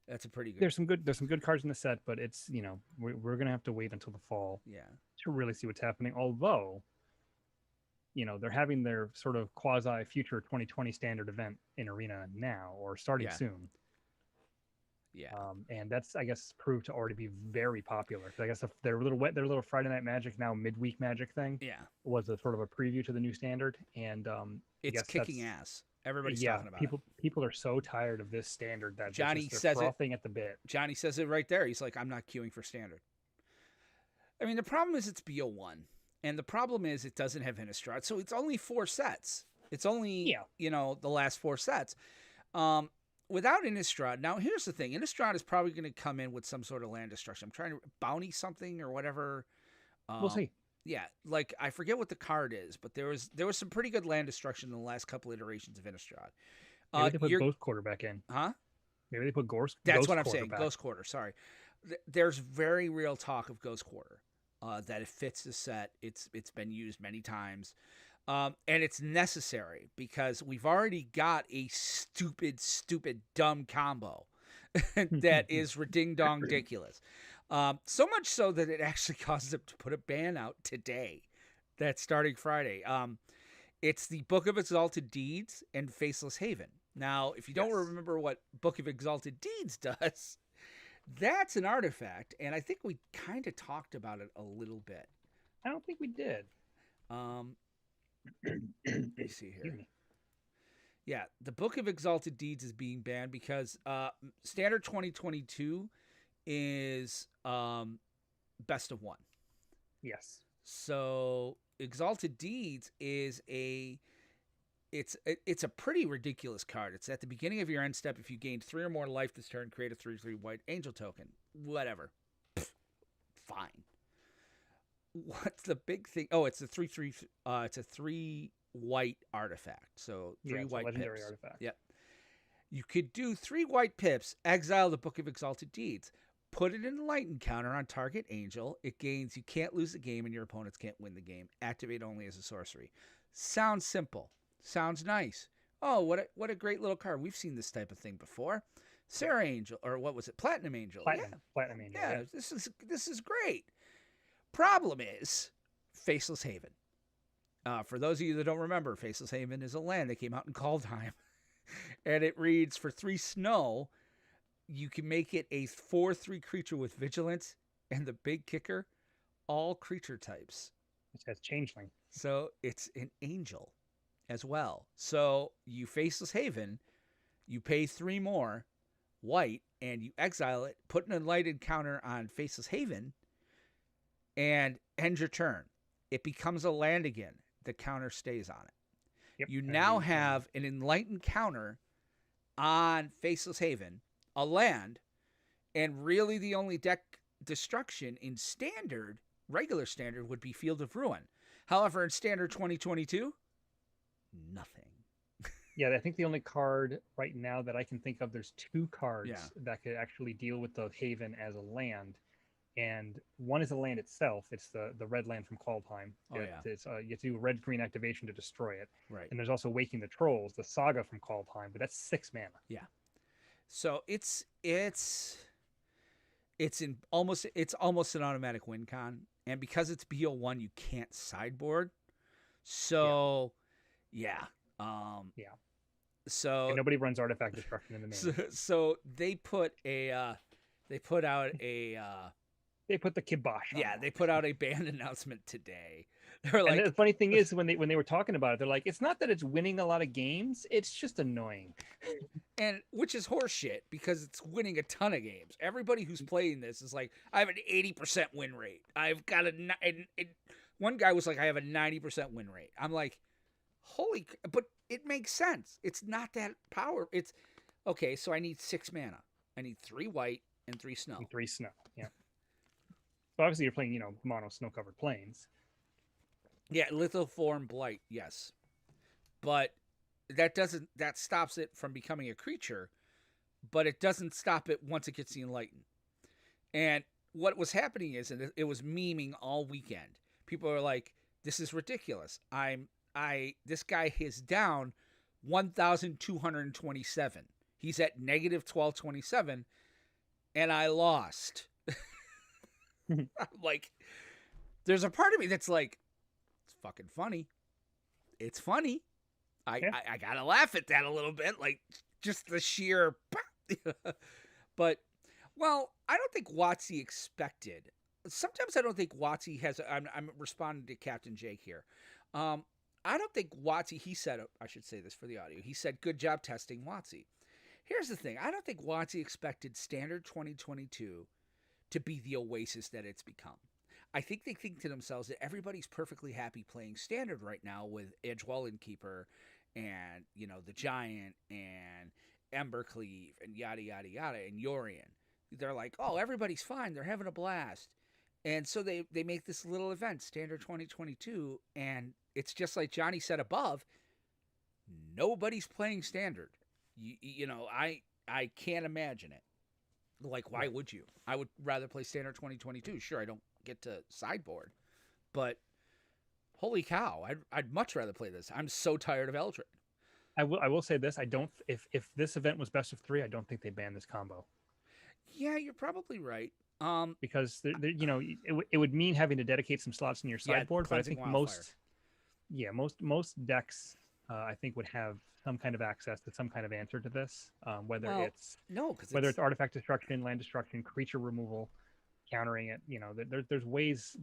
There's some good cards in the set, but it's we're gonna have to wait until the fall. Yeah. To really see what's happening. Although, they're having their sort of quasi future 2020 Standard event in Arena now, or starting soon. Yeah. And that's, I guess, proved to already be very popular. I guess their little Friday Night Magic, now midweek Magic thing, was a sort of a preview to the new Standard, and it's kicking ass. Everybody's talking about it. People are so tired of this Standard that Johnny they're says frothing at the bit. Johnny says it right there. He's like, I'm not queuing for Standard. I mean, the problem is it's BO1, and the problem is it doesn't have Innistrad, so it's only 4 sets. It's only the last 4 sets. Without Innistrad, now here's the thing: Innistrad is probably going to come in with some sort of land destruction. I'm trying to bounty something or whatever. We'll see. Yeah, like I forget what the card is, but there was some pretty good land destruction in the last couple iterations of Innistrad. Maybe they put Ghost Quarter back in. Huh? Maybe they put Ghost. That's what I'm saying. Back. Ghost Quarter. Sorry. There's very real talk of Ghost Quarter. That it fits the set. It's been used many times. And it's necessary because we've already got a stupid, dumb combo that is ding-dong ridiculous. So much so that it actually causes them to put a ban out today. That's starting Friday. It's the Book of Exalted Deeds and Faceless Haven. Now, if you don't remember what Book of Exalted Deeds does, that's an artifact, and I think we kind of talked about it a little bit. I don't think we did. Let me see here. Yeah, the Book of Exalted Deeds is being banned because Standard 2022 is best of 1. Yes. So Exalted Deeds is it's a pretty ridiculous card. It's at the beginning of your end step. If you gain 3 or more life this turn, create a 3/3 white angel token. Whatever. Fine. What's the big thing? Oh, it's a 3/3. It's a 3 white artifact. So 3 white legendary pips. Artifact. Yep. You could do 3 white pips. Exile the Book of Exalted Deeds. Put it in Enlighten counter on target angel. It gains. You can't lose the game, and your opponents can't win the game. Activate only as a sorcery. Sounds simple. Sounds nice. Oh, what a great little card. We've seen this type of thing before. Sarah Angel, or what was it? Platinum Angel. Platinum Angel. Yeah, this is great. Problem is Faceless Haven. For those of you that don't remember, Faceless Haven is a land that came out in Kaldheim. And it reads, for 3 snow, you can make it a 4/3 creature with vigilance, and the big kicker, all creature types. It says changeling. So it's an angel as well. So you Faceless Haven, you pay 3 more white, and you exile it, put an enlightened counter on Faceless Haven, and end your turn. It becomes a land again. The counter stays on it. Yep. You now have an enlightened counter on Faceless Haven, a land, and really the only deck destruction in standard, regular standard, would be Field of Ruin. However, in standard 2022, nothing. Yeah, I think the only card right now that I can think of, there's 2 cards that could actually deal with the Haven as a land. And one is the land itself. It's the red land from Kaldheim. It's you have to do a red-green activation to destroy it. Right. And there's also Waking the Trolls, the saga from Kaldheim, but that's 6 mana. Yeah. So it's almost an automatic win con, and because it's BO1, you can't sideboard. So, yeah. Yeah. So And nobody runs artifact destruction in the main. so they put out a They put the kibosh on yeah, that. they put out a band announcement today. They're And like, the funny thing is, when they were talking about it, they're like, it's not that it's winning a lot of games, it's just annoying. and which is horseshit because it's winning a ton of games. Everybody who's playing this is like, I have an 80% win rate. I've got one guy was like, I have a 90% win rate. I'm like, but it makes sense. It's not that power. It's okay. So I need 6 mana. I need 3 white and 3 snow. 3 snow, yeah. So obviously you're playing, mono snow-covered plains. Yeah, lithoform blight, yes, but that stops it from becoming a creature, but it doesn't stop it once it gets the enlighten. And what was happening is, and it was memeing all weekend. People are like, "This is ridiculous. This guy is down 1,227. He's at negative 1227, and I lost." I'm like, there's a part of me that's like, it's fucking funny. It's funny. I gotta laugh at that a little bit, like just the sheer. But, well, I don't think WotC expected. Sometimes I don't think WotC has. I'm responding to Captain Jake here. I don't think WotC. He said, I should say this for the audio. He said, "Good job testing WotC." Here's the thing. I don't think WotC expected Standard 2022 to be the oasis that it's become. I think they think to themselves that everybody's perfectly happy playing Standard right now with Edgewall Innkeeper and, the Giant and Embercleave and yada, yada, yada, and Yorion. They're like, oh, everybody's fine. They're having a blast. And so they make this little event, Standard 2022, and it's just like Johnny said above, nobody's playing Standard. I can't imagine it. Like, why would you? I would rather play Standard 2022. Sure, I don't get to sideboard, but holy cow, I'd much rather play this. I'm so tired of Eldred. I will say this. I don't. If this event was best of 3, I don't think they ban this combo. Yeah, you're probably right. Because it would mean having to dedicate some slots in your sideboard. But I think most decks, I think, would have some kind of access to some kind of answer to this. Whether it's artifact destruction, land destruction, creature removal, countering it. There's ways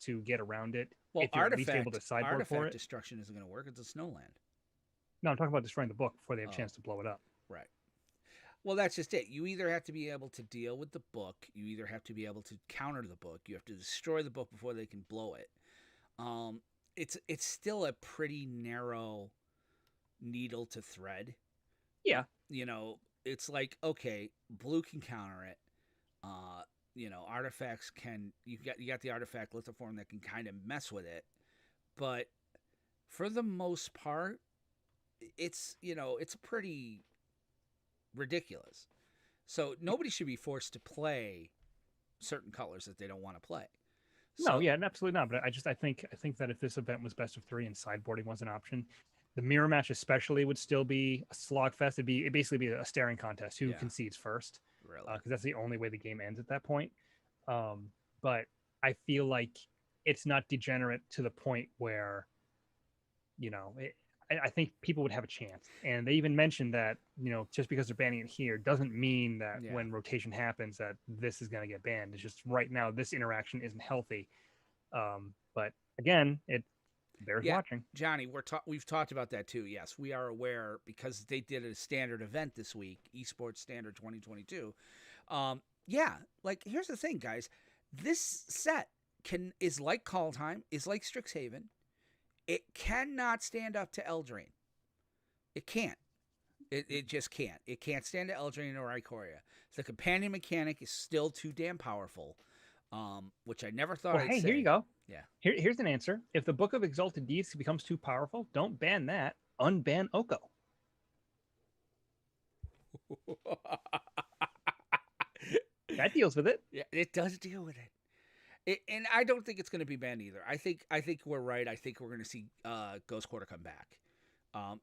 to get around it. Well, if you're at least able to sideboard for it. Destruction isn't going to work. It's a snowland. No, I'm talking about destroying the book before they have a chance to blow it up. Right. Well, that's just it. You either have to be able to deal with the book, you either have to be able to counter the book, you have to destroy the book before they can blow it. It's still a pretty narrow needle to thread. Yeah. It's like, okay, blue can counter it. Artifacts can, you got the artifact lithoform that can kind of mess with it. But for the most part, it's pretty ridiculous. So nobody should be forced to play certain colors that they don't want to play. No, yeah, absolutely not. But I think that if this event was best of 3 and sideboarding was an option, the mirror match especially would still be a slogfest. It'd basically be a staring contest. Who concedes first? Really? Because that's the only way the game ends at that point. But I feel like it's not degenerate to the point where, I think people would have a chance. And they even mentioned that, just because they're banning it here doesn't mean that when rotation happens that this is going to get banned. It's just right now this interaction isn't healthy. But again, it bears watching. Johnny, we've talked about that too. Yes, we are aware because they did a standard event this week, Esports Standard 2022. Here's the thing, guys. This set is like Call Time, is like Strixhaven. It cannot stand up to Eldraine. It can't. It just can't. It can't stand to Eldraine or Ikoria. The companion mechanic is still too damn powerful, which I never thought I'd say. Here you go. Yeah. Here's an answer. If the Book of Exalted Deeds becomes too powerful, don't ban that. Unban Oko. That deals with it. Yeah, it does deal with it. And I don't think it's going to be banned either. I think we're right. I think we're going to see Ghost Quarter come back.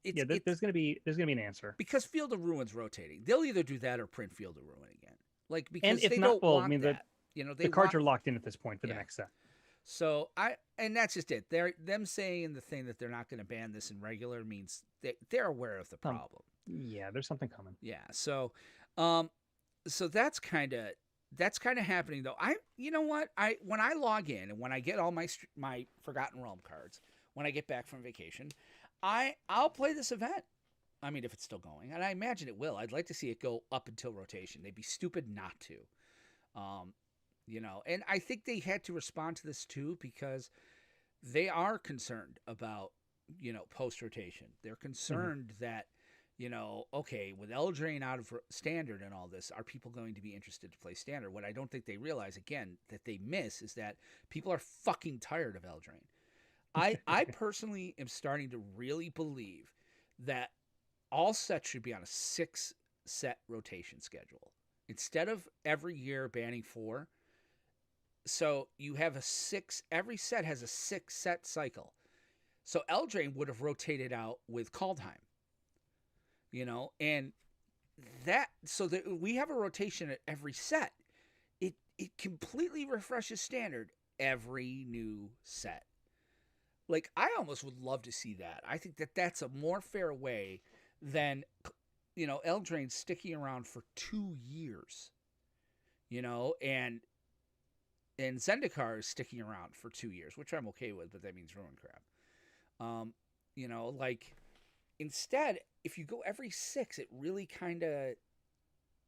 There's going to be an answer because Field of Ruin's rotating. They'll either do that or print Field of Ruin again. Because and if they not, don't want that. the cards are locked in at this point for the next set. So and that's just it. Them saying the thing that they're not going to ban this in regular means they're aware of the problem. Yeah, there's something coming. Yeah. So, so that's kind of happening though. You know what? When I log in and when I get all my Forgotten Realm cards, when I get back from vacation, I'll play this event. I mean, if it's still going, and I imagine it will. I'd like to see it go up until rotation. They'd be stupid not to. And I think they had to respond to this too because they are concerned about, post rotation. They're concerned that, okay, with Eldraine out of standard and all this, are people going to be interested to play standard? What I don't think they realize, again, that they miss is that people are fucking tired of Eldraine. I personally am starting to really believe that all sets should be on a 6-set rotation schedule instead of every year banning 4. So you have every set has a 6-set cycle. So Eldraine would have rotated out with Kaldheim, and so that we have a rotation at every set. It completely refreshes standard every new set. Like, I almost would love to see that. I think that that's a more fair way than, Eldraine sticking around for 2 years, and Zendikar is sticking around for 2 years, which I'm okay with, but that means ruin crap. Instead, if you go every 6, it really kind of,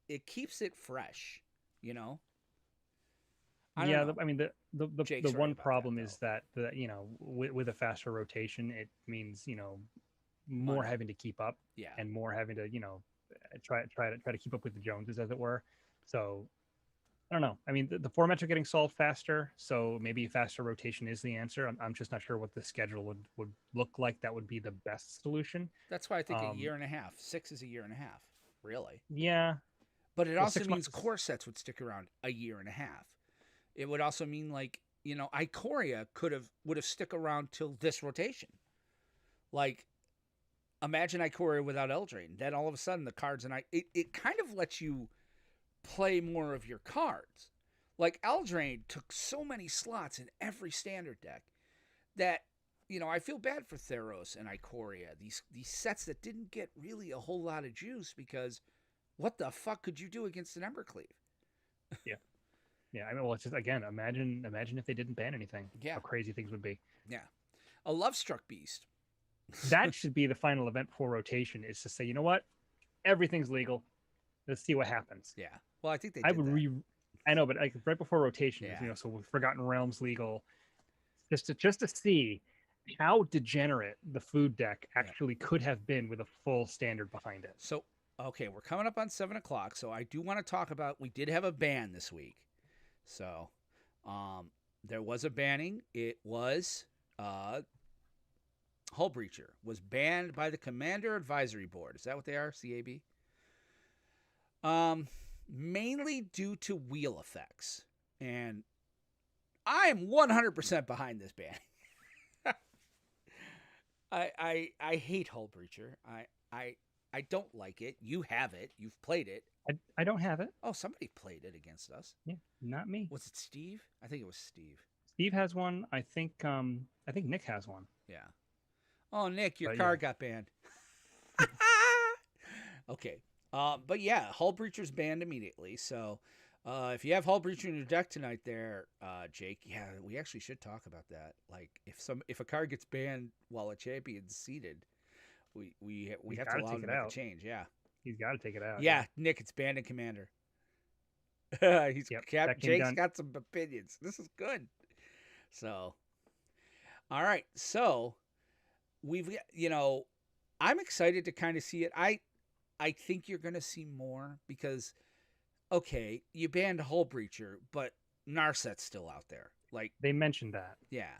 it keeps it fresh, I mean, the one problem is that with a faster rotation, it means more having to keep up, and more having to try to keep up with the Joneses, as it were. So I don't know. I mean, the formats are getting solved faster, so maybe faster rotation is the answer. I'm just not sure what the schedule would look like. That would be the best solution. That's why I think a year and a half. 6 is a year and a half, really. Yeah, but it also means core sets would stick around a year and a half. It would also mean, like, Ikoria would have stuck around till this rotation. Like, imagine Ikoria without Eldraine. Then all of a sudden the cards it kind of lets you play more of your cards. Like, Eldraine took so many slots in every standard deck that, I feel bad for Theros and Ikoria. These sets that didn't get really a whole lot of juice because what the fuck could you do against an Embercleave? Yeah. Yeah, I mean, well, it's just, again, imagine if they didn't ban anything. Yeah. How crazy things would be. Yeah. A Lovestruck Beast. That should be the final event for rotation, is to say, you know what? Everything's legal. Let's see what happens. Yeah. Well, I think they did I know, but like right before rotation, yeah. So with Forgotten Realms legal, just to see how degenerate the food deck actually could have been with a full standard behind it. So, okay, we're coming up on 7:00, so I do want to talk about, we did have a ban this week. So, there was a banning. It was Hull Breacher was banned by the Commander Advisory Board. Is that what they are? CAB? Mainly due to wheel effects. And I'm 100% behind this ban. I hate Hull Breacher. I don't like it. You have it. You've played it. I don't have it. Oh, somebody played it against us. Yeah, not me. Was it Steve? I think it was Steve. Steve has one. I think Nick has one. Yeah. Oh, Nick, your card got banned. Okay. But yeah, Hull Breacher's banned immediately. So if you have Hull Breacher in your deck tonight there, Jake, yeah, we actually should talk about that. Like, if a card gets banned while a champion's seated, we have to allow him to make a change. Yeah. He's got to take it out. Yeah, Nick, it's banned in Commander. Jake's got some opinions. This is good. So, all right. So, I'm excited to kind of see it. I think you're going to see more because, okay, you banned Hull Breacher, but Narset's still out there. Like, they mentioned that. Yeah.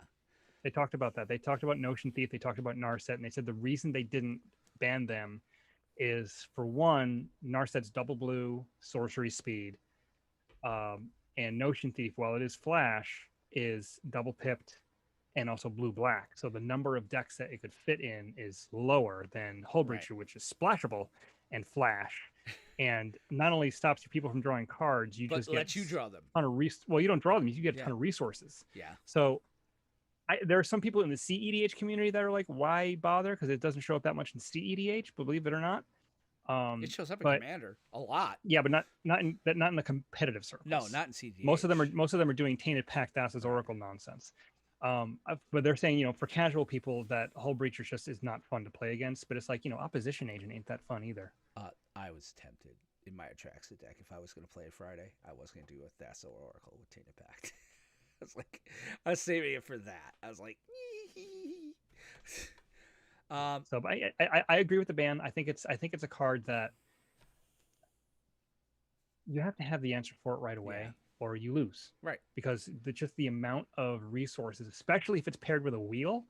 They talked about that. They talked about Notion Thief. They talked about Narset, and they said the reason they didn't ban them is, for one, Narset's double blue sorcery speed, and Notion Thief, while it is flash, is double pipped and also blue black. So the number of decks that it could fit in is lower than Hull Breacher, which is splashable and flash. and not only stops people from drawing cards, you But just lets get you draw them. a ton of well, you don't draw them, you get a Yeah. ton of resources. Yeah. So there are some people in the CEDH community that are like, why bother? Because it doesn't show up that much in CEDH, believe it or not. It shows up in Commander a lot. Yeah, but not in the competitive circles. No, not in CDH. Most of them are doing Tainted Pact, Thassa's Oracle nonsense. But they're saying, for casual people, that Hull Breacher just is not fun to play against. But it's like, Opposition Agent ain't that fun either. I was tempted in my Atraxa deck. If I was going to play Friday, I was going to do a Thassa Oracle with Tainted Pact. I was saving it for that. I was like, so but I agree with the ban. I think it's a card that you have to have the answer for it right away, or you lose. Right. Because just the amount of resources, especially if it's paired with a wheel.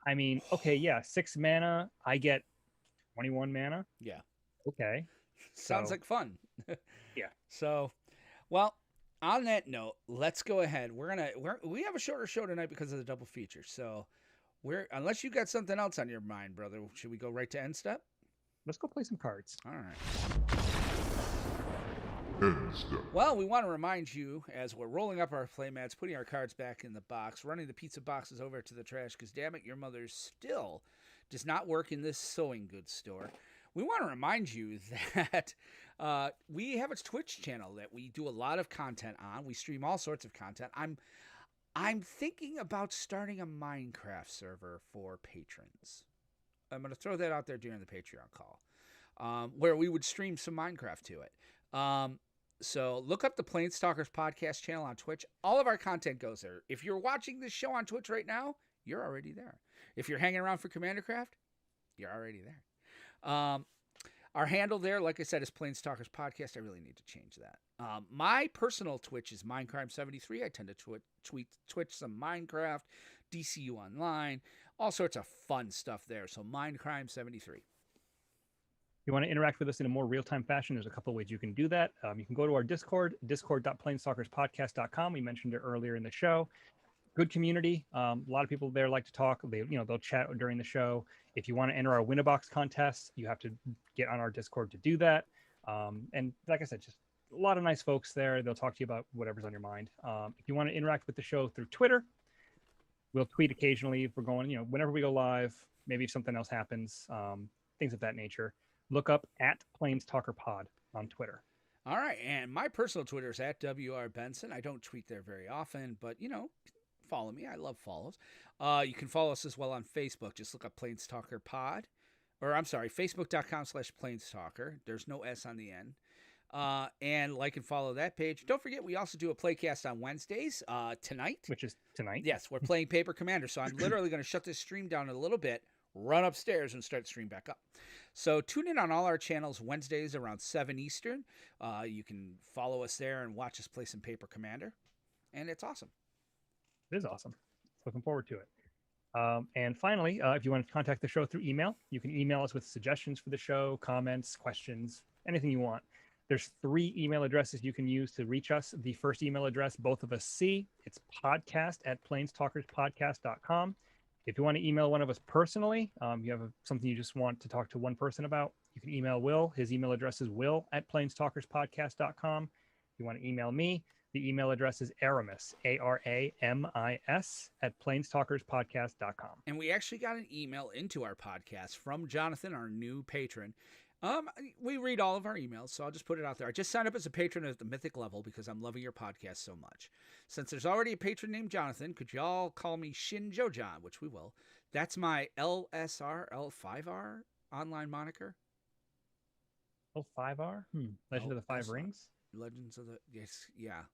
I mean, okay, yeah, 6 mana, I get 21 mana. Yeah. Okay. Sounds like fun. Yeah. So, well, on that note, let's go ahead. We have a shorter show tonight because of the double feature. So, unless you got something else on your mind, brother, should we go right to end step? Let's go play some cards. All right. End step. Well, we want to remind you, as we're rolling up our playmats, putting our cards back in the box, running the pizza boxes over to the trash, because damn it, your mother still does not work in this sewing goods store. We want to remind you that we have a Twitch channel that we do a lot of content on. We stream all sorts of content. I'm thinking about starting a Minecraft server for patrons. I'm going to throw that out there during the Patreon call, where we would stream some Minecraft to it. So look up the PlanesTalkers podcast channel on Twitch. All of our content goes there. If you're watching this show on Twitch right now, you're already there. If you're hanging around for Commander Craft, you're already there. Our handle there, like I said, is PlanesTalkers Podcast. I really need to change that. My personal Twitch is Minecrime73. I tend to Twitch some Minecraft, DCU Online, all sorts of fun stuff there. So Minecrime73. You want to interact with us in a more real-time fashion, there's a couple of ways you can do that. You can go to our Discord, discord.planestalkerspodcast.com. We mentioned it earlier in the show. Good community. A lot of people there like to talk. They'll chat during the show. If you want to enter our Win-A-Box contest, you have to get on our Discord to do that. And like I said, just a lot of nice folks there. They'll talk to you about whatever's on your mind. If you want to interact with the show through Twitter, we'll tweet occasionally if we're going, whenever we go live, maybe if something else happens, things of that nature. Look up at PlanesTalkerPod on Twitter. All right. And my personal Twitter is at WR Benson. I don't tweet there very often, but, follow me. I love follows. You can follow us as well on Facebook. Just look up PlanesTalker Pod. Or I'm sorry, Facebook.com/PlanesTalker. There's no S on the end. And like and follow that page. Don't forget, we also do a playcast on Wednesdays tonight. Which is tonight. Yes, we're playing Paper Commander. So I'm literally going to shut this stream down in a little bit, run upstairs, and start the stream back up. So tune in on all our channels Wednesdays around 7 Eastern. You can follow us there and watch us play some Paper Commander. And it's awesome. It is awesome. Looking forward to it. And finally, if you want to contact the show through email, you can email us with suggestions for the show, comments, questions, anything you want. There's 3 email addresses you can use to reach us. The first email address, both of us see. It's podcast@planestalkerspodcast.com. If you want to email one of us personally, you have something you just want to talk to one person about, you can email Will. His email address is will@planestalkerspodcast.com. If you want to email me, the email address is Aramis, ARAMIS, @planestalkerspodcast.com. And we actually got an email into our podcast from Jonathan, our new patron. We read all of our emails, so I'll just put it out there. I just signed up as a patron at the mythic level because I'm loving your podcast so much. Since there's already a patron named Jonathan, could y'all call me Shinjo John, which we will. That's my LSR, L5R online moniker. L5R? Legend of the Five Rings? Legends of the, yes, yeah.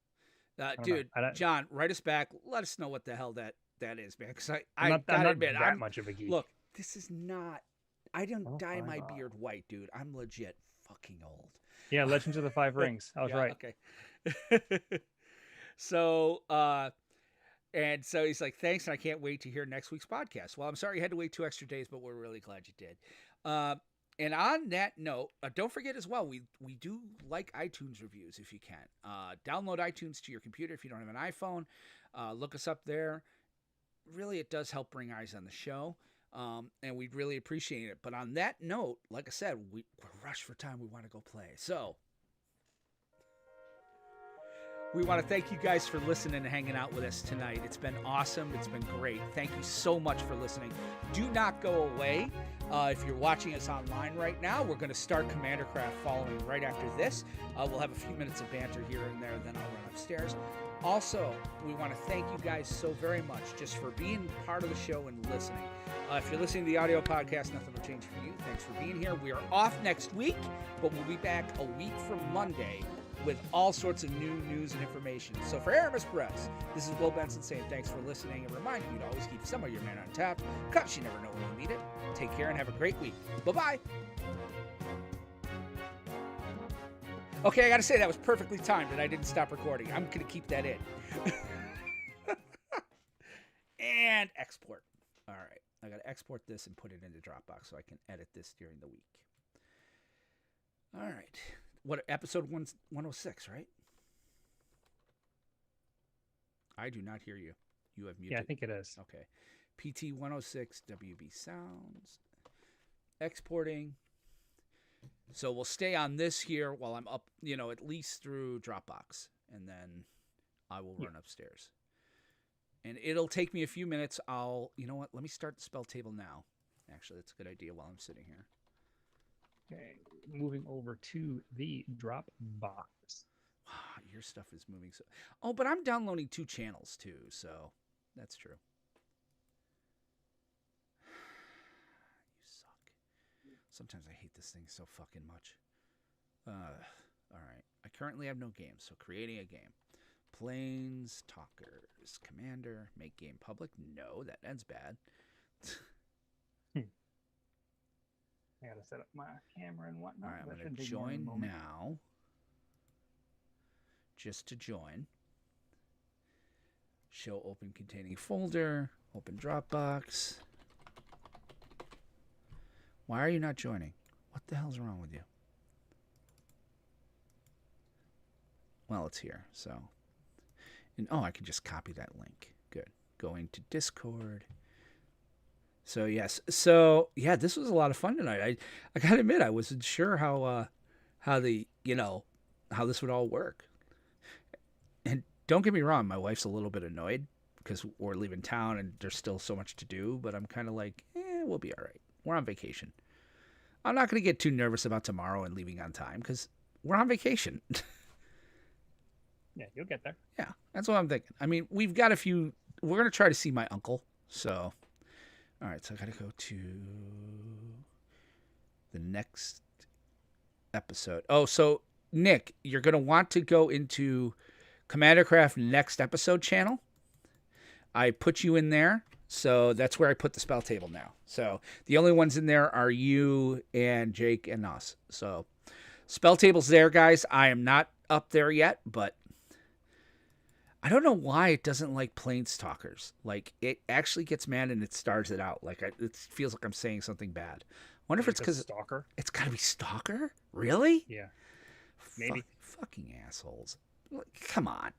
Dude, John, write us back. Let us know what the hell that is, man. Because I'm not that much of a geek. Look, this is not. I don't dye my beard white, dude. I'm legit fucking old. Yeah, Legends of the Five Rings. I was right. Okay. So, and so he's like, thanks, and I can't wait to hear next week's podcast. Well, I'm sorry you had to wait 2 extra days, but we're really glad you did. And on that note, don't forget as well, we do like iTunes reviews if you can. Download iTunes to your computer if you don't have an iPhone. Look us up there. Really, it does help bring eyes on the show. and we'd really appreciate it. But on that note, like I said, we're rushed for time. We want to go play. So we want to thank you guys for listening and hanging out with us tonight. It's been awesome. It's been great. Thank you so much for listening. Do not go away. If you're watching us online right now, we're going to start Commander Craft following right after this. We'll have a few minutes of banter here and there, then I'll run upstairs. Also, we want to thank you guys so very much just for being part of the show and listening. If you're listening to the audio podcast, nothing will change for you. Thanks for being here. We are off next week, but we'll be back a week from Monday with all sorts of new news and information. So for Aramis Perez, this is Will Benson saying thanks for listening and remind you to always keep some of your mana on tap, because you never know when you need it. Take care and have a great week. Bye-bye. Okay, I gotta say that was perfectly timed and I didn't stop recording. I'm gonna keep that in. And export. All right, I gotta export this and put it into Dropbox so I can edit this during the week. All right. What, episode 106, right? I do not hear you. You have muted. Yeah, I think it is. Okay. PT 106 WB Sounds. Exporting. So we'll stay on this here while I'm up, at least through Dropbox. And then I will run upstairs. And it'll take me a few minutes. You know what? Let me start the spell table now. Actually, that's a good idea while I'm sitting here. Okay, moving over to the Dropbox. Wow, your stuff is moving so. Oh, but I'm downloading 2 channels too, so that's true. You suck. Sometimes I hate this thing so fucking much. All right. I currently have no games, so creating a game. PlanesTalkers. Commander. Make game public. No, that ends bad. I gotta set up my camera and whatnot. All right, I'm going to join now. Just to join. Show open containing folder. Open Dropbox. Why are you not joining? What the hell's wrong with you? Well, it's here, so. And I can just copy that link. Good. Going to Discord. So yes, this was a lot of fun tonight. I gotta admit, I wasn't sure how this would all work. And don't get me wrong, my wife's a little bit annoyed because we're leaving town and there's still so much to do. But I'm kind of like, we'll be all right. We're on vacation. I'm not gonna get too nervous about tomorrow and leaving on time because we're on vacation. Yeah, you'll get there. Yeah, that's what I'm thinking. I mean, we've got a few. We're gonna try to see my uncle. So. All right, so I got to go to the next episode. Oh, so Nick, you're going to want to go into Commander Craft next episode channel. I put you in there, so that's where I put the spell table now. So the only ones in there are you and Jake and us. So spell table's there, guys. I am not up there yet, but I don't know why it doesn't like PlanesTalkers. Like, it actually gets mad and it stars it out. Like, it feels like I'm saying something bad. I wonder if it's because Stalker. It's got to be Stalker? Really? Yeah. Maybe. Fucking assholes. Like, come on.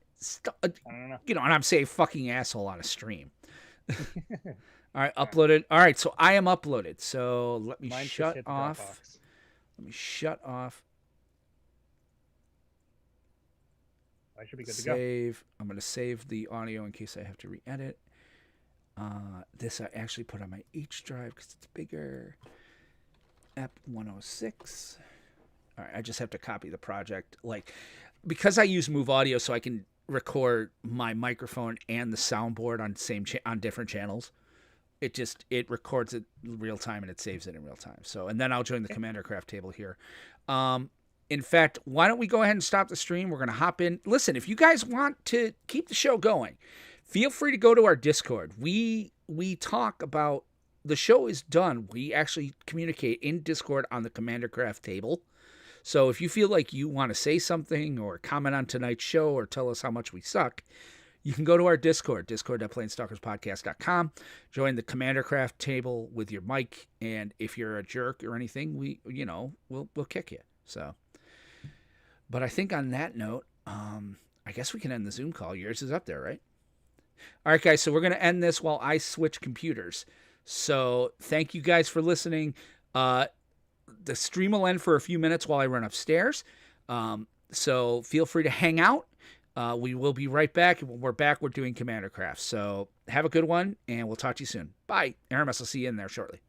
I don't know. And I'm saying fucking asshole on a stream. All right, uploaded. All right, so I am uploaded. So let me shut off. Let me shut off. I should be good to go. Save. I'm going to save the audio in case I have to re-edit. This I actually put on my H drive because it's bigger. Ep 106. All right, I just have to copy the project. Because I use Move Audio so I can record my microphone and the soundboard on different channels. It records it real time and it saves it in real time. So, and then I'll join the Commander Craft table here. In fact, why don't we go ahead and stop the stream? We're going to hop in. Listen, if you guys want to keep the show going, feel free to go to our Discord. We talk about, the show is done. We actually communicate in Discord on the Commander Craft table. So if you feel like you want to say something or comment on tonight's show or tell us how much we suck, you can go to our Discord, discord.planestalkerspodcast.com, join the Commander Craft table with your mic, and if you're a jerk or anything, we'll kick you. So, but I think on that note, I guess we can end the Zoom call. Yours is up there, right? All right, guys, so we're going to end this while I switch computers. So thank you guys for listening. The stream will end for a few minutes while I run upstairs. So feel free to hang out. We will be right back. When we're back, we're doing Commander Craft. So have a good one, and we'll talk to you soon. Bye. Aramis, I'll see you in there shortly.